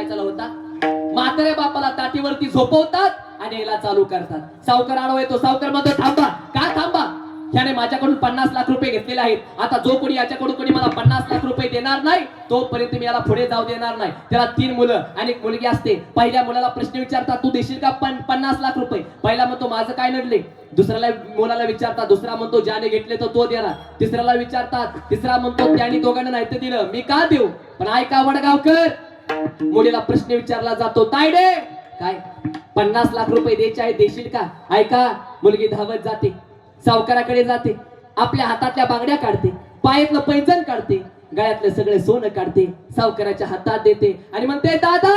काय चालू होता? म्हाताऱ्या बापाला ताटीवरती झोपवतात आणि याला चालू करतात. सावकार आडवा येतो, सावकार म्हणतो थांबा. का थांबा? ह्याने माझ्याकडून 50 लाख रुपये घेतलेले आहेत. आता जो कोणी याच्याकडून कोणी मला 50 लाख रुपये देणार नाही तोपर्यंत मी याला पुढे जाऊ देणार नाही. त्याला 3 मुलं आणि एक मुलगी असते. पहिल्या मुलाला प्रश्न विचारतात, तू देशील का 50 लाख रुपये? पहिला म्हणतो माझं काय नडले. दुसऱ्याला मुलाला विचारतात, दुसरा म्हणतो ज्याने घेतले तो देणार. तिसऱ्याला विचारतात, तिसरा म्हणतो त्याने दोघांना नाही दिलं, मी का देऊ? पण ऐका वडगावकर, मुलीला प्रश्न विचारला जातो, तायडे काय 50 लाख रुपये द्यायचे आहे, देशील का? ऐका, मुलगी धावत जाते, सावकाराकडे जाते, आपल्या हातातल्या बांगड्या काढते, पायातलं पैंजण काढते, गळ्यातलं सगळे सोनं काढते, सावकाराच्या हातात देते आणि म्हणते, दादा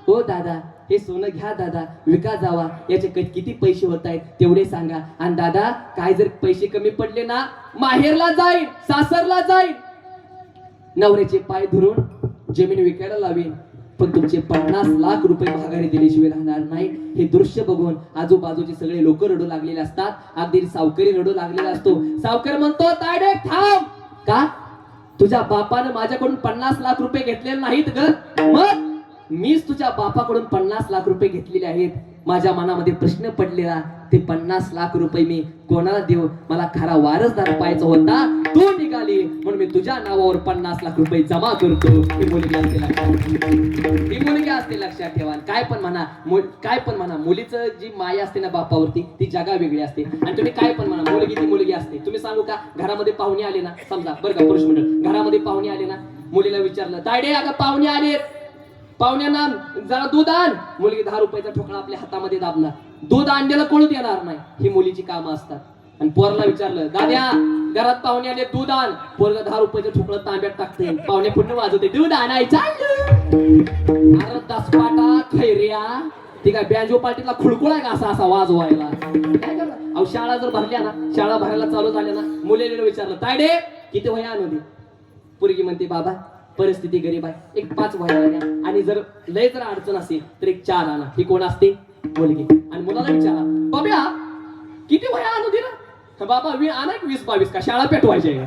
हो दादा, हे सोनं घ्या दादा, विका जावा, याचे किती पैसे होत आहेत तेवढे सांगा. आणि दादा काय जर पैसे कमी पडले ना, माहेरला जाईन, सासरला जाईन, नवऱ्याचे पाय धरून जमीन विकायला लावीन, पण तुमचे 50 लाख रुपये माघारी दिल्याशिवाय राहणार नाही. हे दृश्य बघून आजूबाजूचे सगळे लोक रडू लागलेले असतात. अगदी सावकारी रडू लागलेला असतो. सावकार म्हणतो, तायडे थांब. का? तुझ्या बापानं माझ्याकडून 50 लाख रुपये घेतलेले नाहीत ग? मग मीच तुझ्या बापाकडून 50 लाख रुपये घेतलेले आहेत. माझ्या मनामध्ये प्रश्न पडलेला, ते 50 लाख रुपये मी कोणाला देऊ? मला खरा वारसदार पाहायचा होता, तू निघाली म्हणून मी तुझ्या नावावर 50 लाख रुपये जमा करतो. ही मुलगी असते लक्षात ठेवा. काय पण म्हणा, मुलीचं जी माया असते ना बापावरती, ती जगा वेगळी असते. आणि तुम्ही काय पण म्हणा, मुलगी ती मुलगी असते. तुम्ही सांगू का, घरामध्ये पाहुणे आले ना, समजा बरं का पुरुष मंडळ, घरामध्ये पाहुणे आले ना, मुलीला विचारलं, तायडे अगं पाहुणे आले, पाहुण्यांना जरा दूध आण. मुलगी 10 रुपयाचा ठोकळा आपल्या हातामध्ये दाबणार, दूध आणलेलं कोण देणार नाही. ही मुलीची कामं असतात. आणि पोरला विचारलं, दाद्या घरात पाहुणे आले, दूध आण. पोरगा 10 रुपयाचं ठोकळा तांब्यात टाकते, पाहुणे पुन्हा वाजवते, दूध आणायचं. अरे दसपाटा खैर्या, ती काय बँजो पार्टीला खुळकुळा का असा वाजवायला? काय करणार? अहो शाळा जर भरल्या ना, शाळा भरायला चालू झाल्या ना, मुलीने विचारलं, तायडे किती वह्या आणू दे? पोरगी म्हणते, बाबा परिस्थिती गरीब आहे, एक 5 वह्या आणा, आणि जर लय जर अडचण असेल तर एक 4 आणा. ही कोण असते? मुलगी. आणि मुलाला विचारा, बाब्या किती वह्या आणू दे ना? बाबा आणा 20-22 का, शाळा पेटवायची आहे?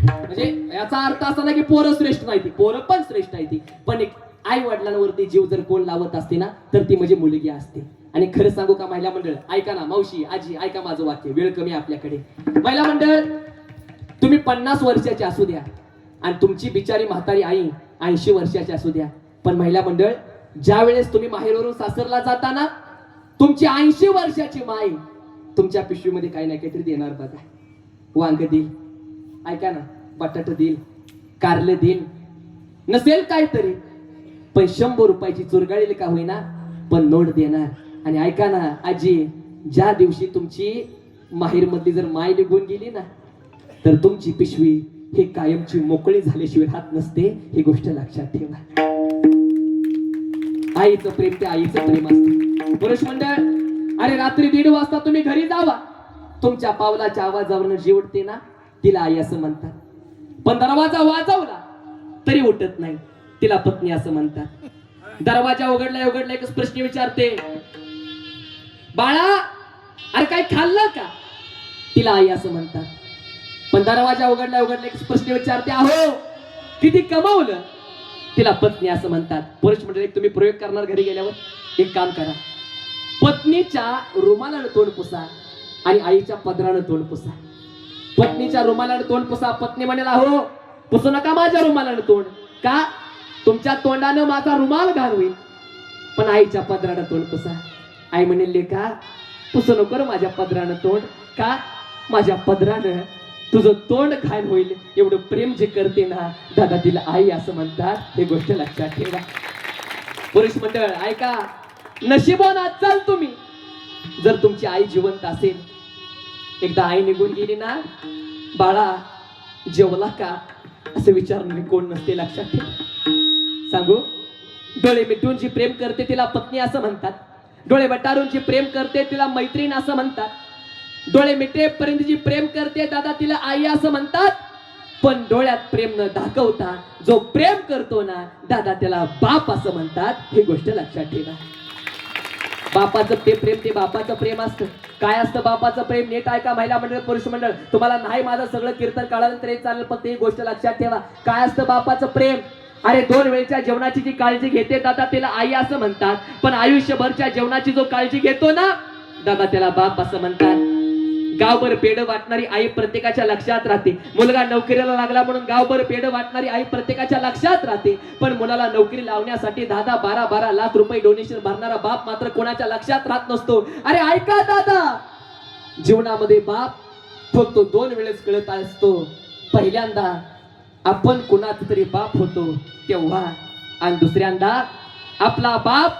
म्हणजे याचा अर्थ असा नाही की पोरं श्रेष्ठ नाही, ती पोरं पण श्रेष्ठ आहे ती, पण एक आई वडिलांवरती जीव जर कोण लावत असते ना, तर ती म्हणजे मुलगी असते. आणि खरं सांगू का महिला मंडळ, ऐका ना, मावशी आजी ऐका माझं वाक्य, वेळ कमी आपल्याकडे. महिला मंडळ, तुम्ही 50 वर्षाचे असू द्या आणि तुमची बिचारी म्हातारी आई 80 वर्षाची असू द्या, पण महिला मंडळ, ज्या वेळेस तुम्ही माहेरवरून सासरला जाताना, तुमची 80 वर्षाची माई तुमच्या पिशवीमध्ये काही ना काहीतरी देणार बघा. वांग देईल, ऐका ना, बटाटा देईल, कारले देईल, नसेल काहीतरी, पण 100 रुपयाची चुरगाळील का होईना पण नोट देणार. आणि ऐका ना आजी, ज्या दिवशी तुमची माहेर मधली जर माय निघून गेली ना, तर तुमची पिशवी हे कायमची मोकळी झाल्याशिवाय हात नसते. ही गोष्ट लक्षात ठेवा. आईचं प्रेम ते आईचं प्रेम असते. पुरुष मंडळ, अरे रात्री 1:30 वाजता तुम्ही घरी जावा, तुमच्या पावलाच्या आवाजावरून जी उठते ना, तिला आई असं म्हणतात. पण दरवाजा वाजवला तरी उठत नाही, तिला पत्नी असं म्हणतात. दरवाजा उघडला एकच प्रश्न विचारते, बाळा अरे काय खाल्लं का? तिला आई असं म्हणतात. पण दरवाजा उघडला एकच प्रश्न विचारते, अहो किती कमावलं? तिला पत्नी असं म्हणतात. पुरुष मंडळी, तुम्ही प्रयोग करणार घरी गेल्यावर, एक काम करा, पत्नीच्या रुमालानं तोंड पुसा आणि आईच्या पदरानं तोंड पुसा. पत्नीच्या रुमालानं तोंड पुसा. पत्नी म्हणेल, अहो पुसू नका माझ्या रुमालानं तोंड. का? तुमच्या तोंडानं माझा रुमाल घाण होईल. पण आईच्या पदरानं तोंड पुसा. आई म्हणेल, लेका पुसू नको रे माझ्या पदरानं तोंड. का? माझ्या पदरानं तुझं तोंड घाण होईल. एवढं प्रेम जे करते ना दादा, तिला आई असं म्हणतात. हे गोष्ट लक्षात ठेवा. पुरुष मंडळ ऐका, नशिबानं चाल तुम्ही, जर तुमची आई जिवंत असेल. एकदा आई निघून गेली ना, बाळा जेवला का असं विचारणारे कोण नसते. लक्षात ठेवा. सांगू, डोळे मिटून जी प्रेम करते तिला पत्नी असं म्हणतात. डोळे वटारून जी प्रेम करते तिला मैत्रीण असं म्हणतात. डोळे मिटेपर्यंत जी प्रेम करते दादा, तिला आई असं म्हणतात. पण डोळ्यात प्रेम न दाखवता जो प्रेम करतो ना दादा, त्याला बाप असं म्हणतात. ही गोष्ट लक्षात ठेवा. बापाचं ते प्रेम ते बापाचं प्रेम असतं. काय असतं बापाचं प्रेम? नीट ऐका महिला मंडळ, पुरुष मंडळ, तुम्हाला नाही माझं सगळं कीर्तन कळालं तरी चालेल, पण ती गोष्ट लक्षात ठेवा. काय असतं बापाचं प्रेम? अरे 2 वेळच्या जेवणाची जी काळजी घेते दादा त्याला आई असं म्हणतात, पण आयुष्यभरच्या जेवणाची जो काळजी घेतो ना दादा त्याला बाप असं म्हणतात. गावभर पेढ वाटणारी आई प्रत्येकाच्या लक्षात राहते. मुलगा नोकरीला लागला म्हणून गावभर पेढ वाटणारी आई प्रत्येकाच्या लक्षात राहते, पण मुलाला नोकरी लावण्यासाठी 10-12 लाख रुपये डोनेशन भरणारा बाप मात्र कोणाच्या लक्षात राहत नसतो. अरे ऐका दादा, जीवनामध्ये बाप फक्त 2 वेळेस कळत असतो. पहिल्यांदा आपण कुणाचा तरी बाप होतो तेव्हा, आणि दुसऱ्यांदा आपला बाप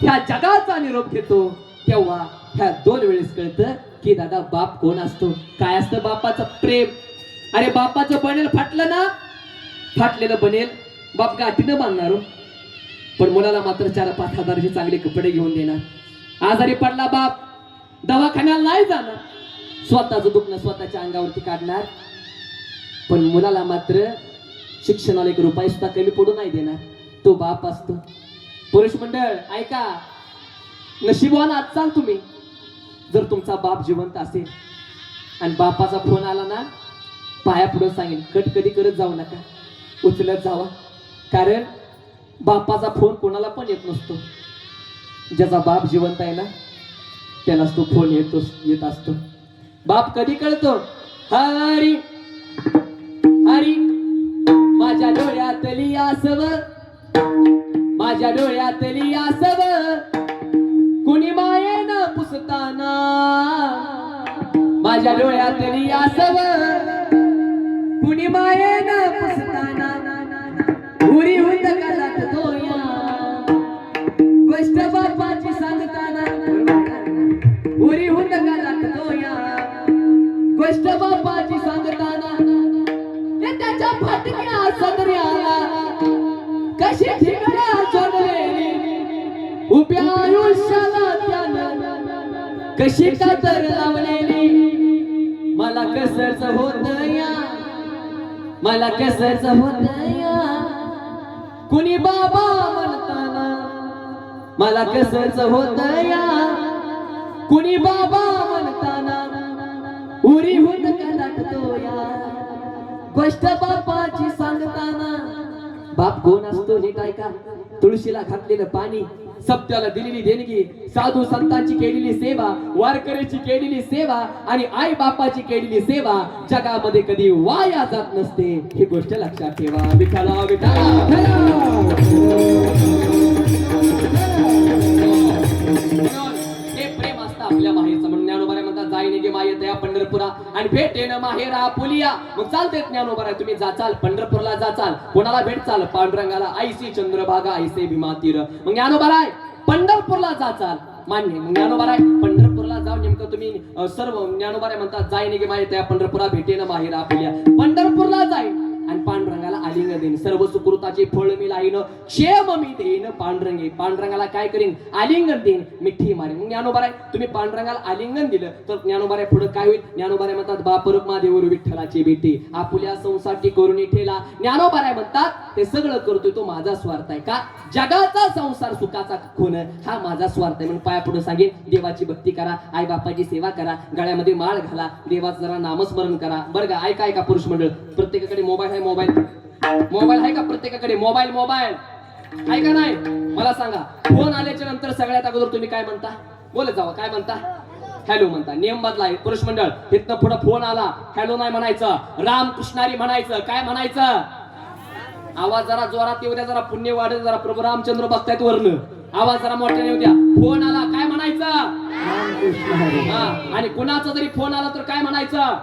ह्या जगाचा निरोप घेतो तेव्हा. ह्या 2 वेळेस कळतं की दादा बाप कोण असतो, काय असतं बापाचं प्रेम. अरे बापाचं बनेल फाटलं ना, फाटलेलं बनेल बाप गाठीनं बांधणार, पण मुलाला मात्र 4-5 हजाराचे चांगले कपडे घेऊन देणार. आजारी पडला बाप दवाखान्याला नाही जाणार, स्वतःचं दुखणं स्वतःच्या अंगावरती काढणार, पण मुलाला मात्र शिक्षणाला 1 रुपया सुद्धा कमी पडू नाही देणार. तो बाप असतो. पुरुष मंडळ ऐका, नशिबवान आजचाल तुम्ही जर तुमचा बाप जिवंत असेल आणि बापाचा फोन आला ना, पाया पुढे सांगेन कट कधी करत जाऊ नका, उचलत जावा. कारण बापाचा फोन कोणाला पण येत नसतो. ज्याचा बाप जिवंत आहे ना त्यालाच तो फोन येत असतो. बाप कधी कळतो, हरी हरी माझ्या डोळ्यातली आसव, माझ्या डोळ्यातली आसव कुणी मायेनं पुसताना, माझ्या डोळ्यातली आसव कुणी मायेनं पुसताना. उरी होत कालात दोया गोष्ट बापाची सांगताना, उरी होत कालात दोया गोष्ट बापाची सांगताना. त्याच्या फाटक्या सदऱ्याला कशी ठिकाणा सोडलेली, उभ्या आयुष्याला त्यानं कशी कातर लावलेली. मला कसच होत या, मला कसच होत या कुणी बाबा म्हणताना, मला कसच होत या कुणी बाबा म्हणताना. उरी होत काढतो या गोष्ट बापाची सांगताना. बाप कोण असतो नीट ऐका. तुळशीला घातलेलं पाणी, सत्याला दिलेली देणगी, साधू संतांची केलेली सेवा, वारकऱ्याची केलेली सेवा आणि आई बापाची केलेली सेवा जगामध्ये कधी वाया जात नसते. ही गोष्ट लक्षात ठेवा. विठाला विठाला प्रेम असतं आपल्या माहेरचं. म्हणून ज्ञानोबा म्हणतात जाईने गे माये या पंढरपुरा आणि भेटेन माहेरा पुलिया. मग चालते ज्ञानोबा तुम्ही जाचाल पंढरपूरला, जाचाल कोणाला भेटचाल पांडुरंगाला. आईसी चंद्रभागा आईसे भीमा तीर. मग ज्ञानोबा पंढरपूरला जाचाल मान्य. मग ज्ञानोबा पंढरपूरला जाऊन नेमकं तुम्ही सर्व ज्ञानोबा म्हणतात जाईने गे माये त्या पंढरपुरा भेटेन माहेरा पुलिया. पंढरपूरला जाईल आणि पांडुरंगाला आलिंगन देईन. सर्व सुकृताचे फळ मी लाईन, क्षेम मी देईन पांडुरंगे. पांडुरंगाला काय करीन, आलिंगन देईन, मिठी मारीन. मग ज्ञानोबा तुम्ही पांडुरंगाला आलिंगन दिलं तर ज्ञानोबा पुढे काय होईल. ज्ञानोबा म्हणतात बापर महादेवर विठ्ठलाची बेटी आपुल्या संसारटी करून ठेला. ज्ञानोबा म्हणतात ते सगळं करतोय तो माझा स्वार्थ आहे. का जगाचा संसार सुखाचा खून हा माझा स्वार्थ आहे. म्हणून पाया पुढे सांगेन देवाची भक्ती करा, आई बापाची सेवा करा, गळ्यामध्ये माळ घाला, देवाचं जरा नामस्मरण करा. बरं का ऐका ऐका पुरुष मंडळ, प्रत्येकाकडे मोबाईल आहे. मोबाईल आहे का प्रत्येकाकडे? मोबाईल आहे का नाही मला सांगा. फोन आल्याच्या नंतर सगळ्यात अगोदर तुम्ही काय म्हणता, बोलत जावा, काय म्हणता? हॅलो म्हणता. नियम बदलाय पुरुष मंडळ. तिथनं पुढे फोन आला हॅलो नाही म्हणायचं, रामकृष्णारी म्हणायचं. काय म्हणायचं? आवाज जरा जोरात येऊ द्या, जरा पुण्य वाढेल, जरा प्रभू रामचंद्र बघतायत वरनं, आवाज जरा मोठ्याने येऊ द्या. फोन आला काय म्हणायचं? हा. आणि कुणाचा जरी फोन आला तर काय म्हणायचं?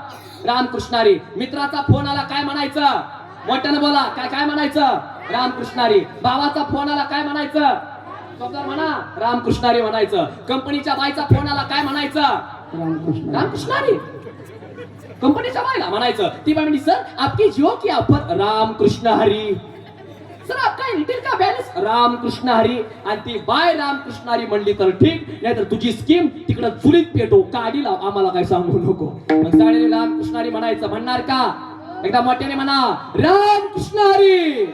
रामकृष्णारी. मित्राचा फोन आला काय म्हणायचं? मोठ्यानं बोला. काय काय म्हणायचं? रामकृष्णारी. भावाचा फोन आला काय म्हणायचं? म्हणा रामकृष्णारी म्हणायचं. कंपनीच्या बाईचा फोन आला काय म्हणायचं? रामकृष्णारी. कंपनीच्या बाईला म्हणायचं. ती बाई म्हणली सर आपकी जिओ की ऑफर रामकृष्ण हरी. सर आपका एअरटेल का बॅलन्स रामकृष्ण हरी. आणि ती बाय रामकृष्ण हरी म्हणली तर ठीक, नाहीतर तुझी स्कीम तिकडं चुलीत पेटो, काढी लाव, आम्हाला काय सांगू नको. मग साडे रामकृष्ण हरी म्हणायचं. म्हणणार का? एकदा मोठ्याने म्हणा रामकृष्ण हरी.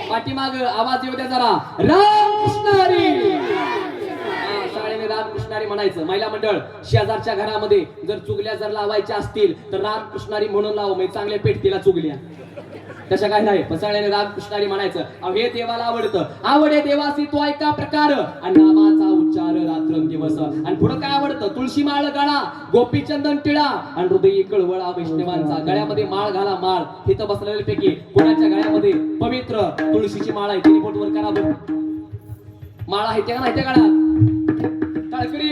पाठीमाग आवाज येऊ द्या जरा, रामकृष्ण हरी. शाळेने रामकृष्णारी म्हणायचं. महिला मंडळ शेजारच्या घरामध्ये जर चुगल्या जर लावायच्या असतील तर रामकृष्णारी म्हणून लाव, म्हणजे चांगल्या पेटतीला चुगल्या. तशा काय नाही, पण सगळ्यांनी रामकृष्णारी म्हणायचं. अहो हे देवाला आवडतं. आवडे देवासी तो ऐका प्रकार, आणि नामाचा उच्चार रात्रंदिवस. आणि पुढं काय आवडतं? तुळशी माळ गळा, गोपीचंदन टिळा, आणि हृदयी कळवळा वैष्णवांचा. गळ्यामध्ये माळ घाला. माळ इथं बसलेल्यापैकी कोणाच्या गळ्यामध्ये पवित्र तुळशीची माळ आहे? तिने बोट वर करा बघ. माळ आहे त्या नाही त्या गळ्यात टाळकरी.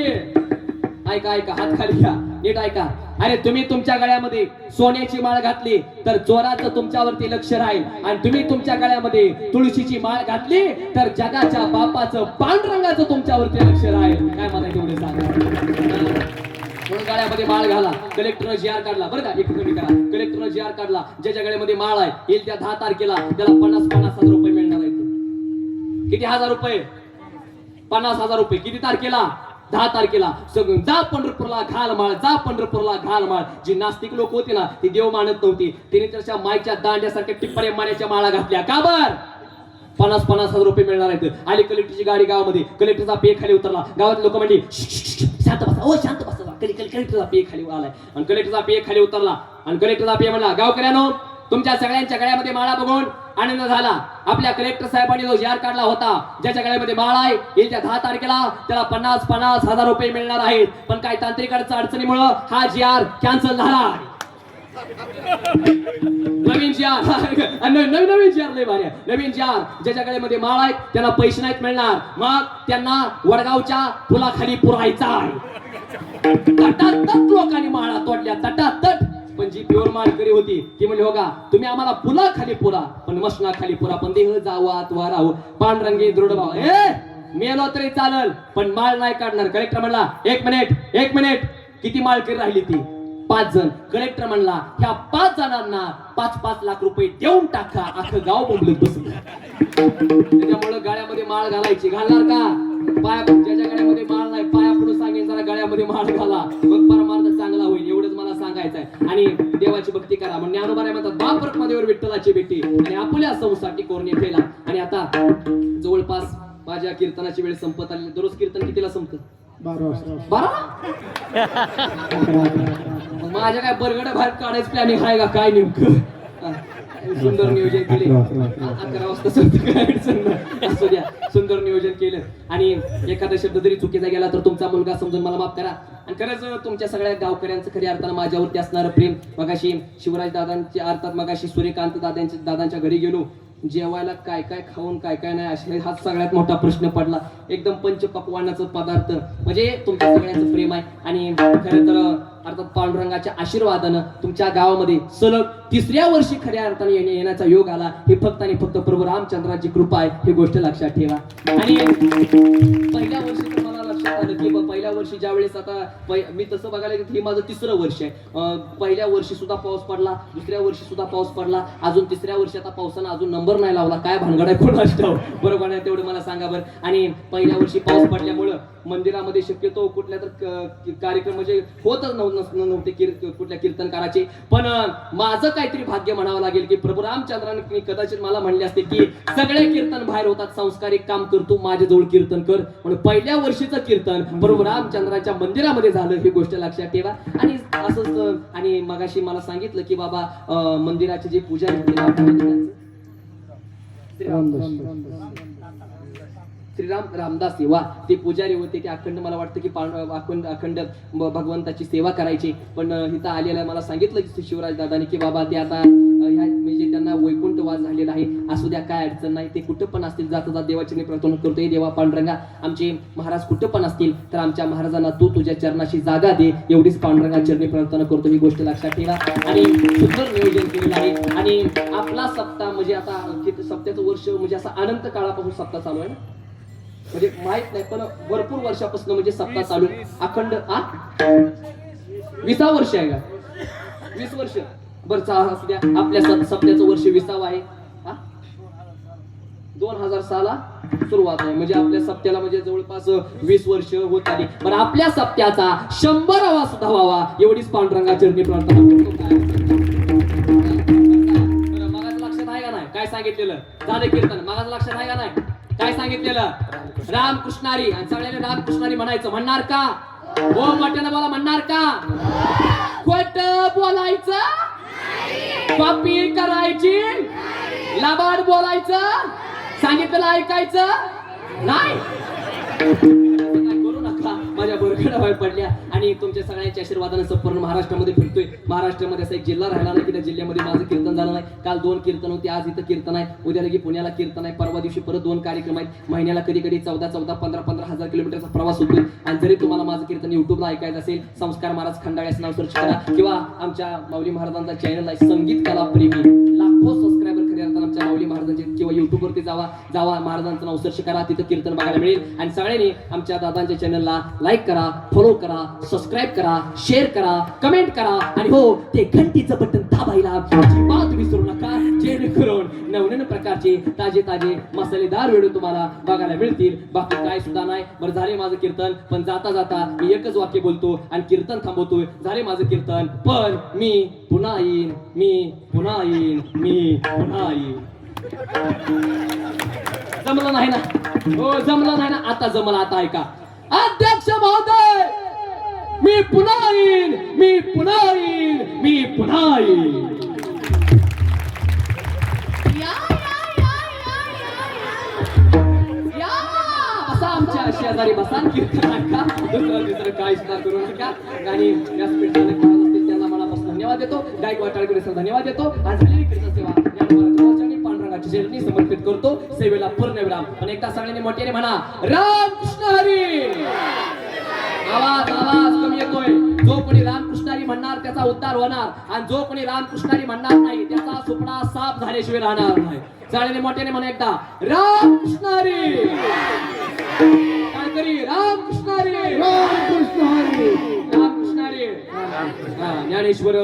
ऐका ऐका, हात खाली घ्या, नीट ऐका. अरे तुम्ही तुमच्या गळ्यामध्ये सोन्याची माळ घातली तर चोराचं तुमच्यावरती लक्ष राहील, आणि तुम्ही तुमच्या गळ्यामध्ये तुळशीची माळ घातली तर जगाच्या बापाचं पांडुरंगाचं तुमच्यावरती लक्ष राहील. काय म्हणायचं एवढे सांगा. म्हणून गळ्यामध्ये माळ घाला. कलेक्टरनं जी आर काढला बरं का, एक कमी करा. कलेक्टरनं जी आर काढला, ज्याच्या गळ्यामध्ये माळ आहे येईल त्या 10 तारखेला त्याला 50,000 रुपये मिळणार आहेत. किती हजार रुपये? 50,000 रुपये. किती तारखेला? 10 तारखेला. सगळं जा पंढरपूरला घाल माळ, जा पंढरपूरला घाल माळ. जी नास्तिक लोक होती ना ती देव मानत नव्हती, तिने त्याच्या मायच्या दांड्यासारख्या टिप्परे माऱ्याच्या माळा घातल्या. का बर? 50,000 रुपये मिळणार आहेत. आली कलेक्टरची गाडी गावामध्ये, कलेक्टरचा पे खाली उतरला. गावात लोक म्हणली शांत बसा, ओ शांत बसा. कलेक्टरचा पे खाली आलाय, आणि कलेक्टरचा पे खाली उतरला, आणि कलेक्टरचा पे म्हणला, गावकऱ्यांनो तुमच्या सगळ्यांच्या गळ्यामध्ये माळा बघून आनंद झाला. आपल्या कलेक्टर साहेबांनी जो जार काढला होता, ज्याच्या गळ्यामध्ये माळ आहे येत्या 10 तारखेला त्याला 50,000 रुपये मिळणार आहेत. पण काय तांत्रिक अडचणीमुळे हा जार कॅन्सल झाला. नवीन जार नवीन जार लय भारी. नवीन जार ज्याच्या गळ्यामध्ये माळ आहे त्याला पैसे नाहीत मिळणार. मग त्यांना वडगावच्या फुलाखाली पुरायचा आहे. तटातट लोकांनी माळा तोडल्या, तटातट. पण जी प्युअर माळकरी होती ती म्हणली, हो का तुम्ही आम्हाला पुला खाली पुरा, पण मसना खाली पुरा, पण देह जावा त्वा राहू, पांडुरंगी दृढ भाव. मेलो तरी चालल पण माळ नाही काढणार. कलेक्टर म्हणला, एक मिनिट किती माळकरी राहिली? ती 5 जण. कलेक्टर म्हणला, ह्या 5 जणांना 5-5 लाख रुपये देऊन टाका. अख्खं गाव बोंबलत बसलं. त्याच्यामुळे गळ्यामध्ये माळ घालायची. घालणार का? पाया, ज्याच्या गळ्यामध्ये माळ नाही पाया पुढे सांगेन जरा गळ्यामध्ये माळ घाला, मग परमार्थ चांगला होईल. एवढंच मला सांगायचं आहे. आणि देवाची भक्ती करा. म्हणून ज्ञानोबा म्हणतात, बापरक मध्ये विठ्ठलाची भेटी आणि आपल्या संसाठी कोरणे फेला. आणि आता जवळपास माझ्या कीर्तनाची वेळ संपत आली. दररोज कीर्तन कितीला संपतं? 12. माझ्या काय बरगड बाहेर काढायचं प्लॅनिंग आहे का काय नेमकं? सुंदर नियोजन केले. 11 वाजता असू द्या, सुंदर नियोजन केलं. आणि एखादा शब्द जरी चुकीचा गेला तर तुमचा मुलगा समजून मला माफ करा. आणि खरंच तुमच्या सगळ्या गावकऱ्यांचं खऱ्या अर्थानं माझ्यावरती असणारं प्रेम. मगाशी शिवराज दादांच्या अर्थात मगाशी सूर्यकांत दादांच्या घरी गेलो. जेवायला काय काय खाऊन काय काय नाही असे हा सगळ्यात मोठा प्रश्न पडला. एकदम पंचपक्वानाचं पदार्थ म्हणजे तुमच्या सगळ्यांचं प्रेम आहे. आणि खरं तर अर्थात पांडुरंगाच्या आशीर्वादानं तुमच्या गावामध्ये सलग 3ऱ्या वर्षी खऱ्या अर्थाने येण्याचा योग आला. हे फक्त आणि फक्त प्रभू रामचंद्राची कृपा आहे, ही गोष्ट लक्षात ठेवा. आणि पहिल्या वर्षी तर मला लक्षात आलं की पहिल्या वर्षी ज्या वेळेस आता मी तसं बघायला गेलं हे माझं 3रं वर्ष आहे. पहिल्या वर्षी सुद्धा पाऊस पडला, 2ऱ्या वर्षी सुद्धा पाऊस पडला, अजून 3ऱ्या वर्षी आता पावसानं अजून नंबर नाही लावला. काय भानगड आहे कोणाच ठाऊक. बरोबर आहे, तेवढं मला सांगा बरं. आणि पहिल्या वर्षी पाऊस पडल्यामुळं मंदिरामध्ये शक्यतो कुठल्या तर कार्यक्रम म्हणजे होतच नव्हते कुठल्या कीर्तनकाराचे. पण माझं काहीतरी भाग्य म्हणावं लागेल की प्रभू रामचंद्राने कदाचित मला म्हणले असते की सगळे कीर्तन बाहेर होतात, संस्कारिक काम करतो, माझ्याजवळ कीर्तन कर. म्हणून पहिल्या वर्षीचं कीर्तन प्रभू रामचंद्राच्या मंदिरामध्ये झालं, ही गोष्ट लक्षात ठेवा. आणि असंच आणि मगाशी मला सांगितलं की बाबा मंदिराचे जे पुजारी होते श्रीराम रामदास सेवा, ते पुजारी होते, ते अखंड मला वाटतं की अखंड भगवंताची सेवा करायची. पण इथं आलेल्या मला सांगितलं की शिवराज दादानी की बाबा ते आता म्हणजे त्यांना वैकुंठवास झालेला आहे, असू द्या काय अडचण नाही, ते कुठं पण असतील जाता जात देवाची प्रार्थना करतोय. देवा पांडुरंगा आमचे महाराज कुठं पण असतील तर आमच्या महाराजांना तू तुझ्या चरणाशी जागा दे, एवढीच पांडुरंगा चरणी प्रार्थना करतो, ही गोष्ट लक्षात ठेवा. आणि सुंदर नियोजन केलेलं आहे. आणि आपला सप्ताह म्हणजे आता सप्त्याचं वर्ष म्हणजे असा अनंत काळापासून सप्ताह चालू आहे ना, म्हणजे माहित नाही पण भरपूर वर्षापासून म्हणजे सप्ताह चालू अखंड. 20 वर्ष आहे का? 20 वर्ष बरं असू द्या. आपल्या सप्त्याचं वर्ष 20वा आहे. 2006 सुरुवात आहे, म्हणजे आपल्या सप्त्याला म्हणजे जवळपास 20 वर्ष होत आली. पण आपल्या सप्त्याचा 100वा सुद्धा व्हावा एवढीच पांडुरंगा चरणी प्रार्थना करतो. मगाच लक्षात आहे का नाही काय सांगितलेलं? झालं कीर्तन. मगाच लक्षात आहे का नाही काय सांगितलेलं? रामकृष्णारी. आणि सगळ्यांनी रामकृष्णारी म्हणायचं. म्हणणार का? हो मोठ्यानं बोला. म्हणणार का? खोट बोलायचं कॉपी करायची, लबाड बोलायचं, सांगितलं ऐकायचं नाही. काय करू नका, माझ्या बोरखडा व्हाय पडल्या. आणि तुमच्या सगळ्यांच्या आशीर्वादाने संपूर्ण महाराष्ट्रामध्ये फिरतोय. महाराष्ट्रामध्ये असा एक जिल्हा राहिला नाही की त्या जिल्ह्यामध्ये माझं कीर्तन झालं नाही. काल 2 कीर्तन होती, आज इथं कीर्तन आहे, उद्या लगी पुण्याला कीर्तन आहे, परवा दिवशी परत 2 कार्यक्रम आहेत. महिन्याला कधी कधी 14 15 हजार किलोमीटरचा प्रवास होतोय. आणि जरी तुम्हाला माझं कीर्तन युट्यूबला ऐकायचं असेल, संस्कार महाराज खंडाळे असं नाव सर्च करा, किंवा आमच्या माऊली महाराजांचा चॅनल आहे संगीत कला प्रेमी, लाखो सबस्क्रायबर खरे असतात आमच्या माऊली महाराजांचे, किंवा युट्यूबवरती जावा महाराजांचं नाव सर्च करा, तिथं कीर्तन बघायला मिळेल. आणि सगळ्यांनी आमच्या दादांच्या चॅनलला लाईक करा, फॉलो करा, सबस्क्राईब करा, शेअर करा, कमेंट करा, आणि हो ते घंटीचं बटन दाबायला अजिबात विसरू नका, जेणेकरून नवनवीन प्रकारचे ताजे मसालेदार व्हिडिओ तुम्हाला बघायला मिळतील. बाकी काय सुद्धा नाही. बरं झाले माझं कीर्तन, पण जाता जाता मी एकच वाक्य बोलतो आणि कीर्तन थांबवतोय. झाले माझं कीर्तन, पण मी पुन्हा येईन, मी पुन्हा येईन, मी पुन्हा येईन. जमलं नाही ना? हो जमलं नाही ना? आता जमलं. आता ऐका, अध्यक्ष महोदय, मी पुन्हा येईन, मी पुन्हा येईन, मी पुन्हा येईन. बसा आमच्या शेजारी, बसा कीर्तन ऐका. दुसरं काय सुद्धा करू नका. आणि व्यासपीठाला खेळत असतील त्यांना मनापासून धन्यवाद देतो. गायकवाड टाळकरे सर धन्यवाद देतो. आणि झालेली कीर्तन सेवा पांडुरंगाची चरणी समर्पित करतो. सेवेला पूर्ण विराम. पण एकदा सगळ्यांनी मोठ्याने म्हणा, रामकृष्ण हरी. आवाज कमी येतोय. जो कोणी रामकृष्ण हरी म्हणणार त्याचा उद्धार होणार, आणि जो कोणी रामकृष्ण हरी म्हणणार नाही त्याचा सुपडा साफ झाल्याशिवाय राहणार नाही. सगळ्यांनी मोठ्याने म्हणा एकदा, रामकृष्ण हरी. टाळकरी, रामकृष्ण हरी, रामकृष्ण हरी, रामकृष्ण हरी. ज्ञानेश्वर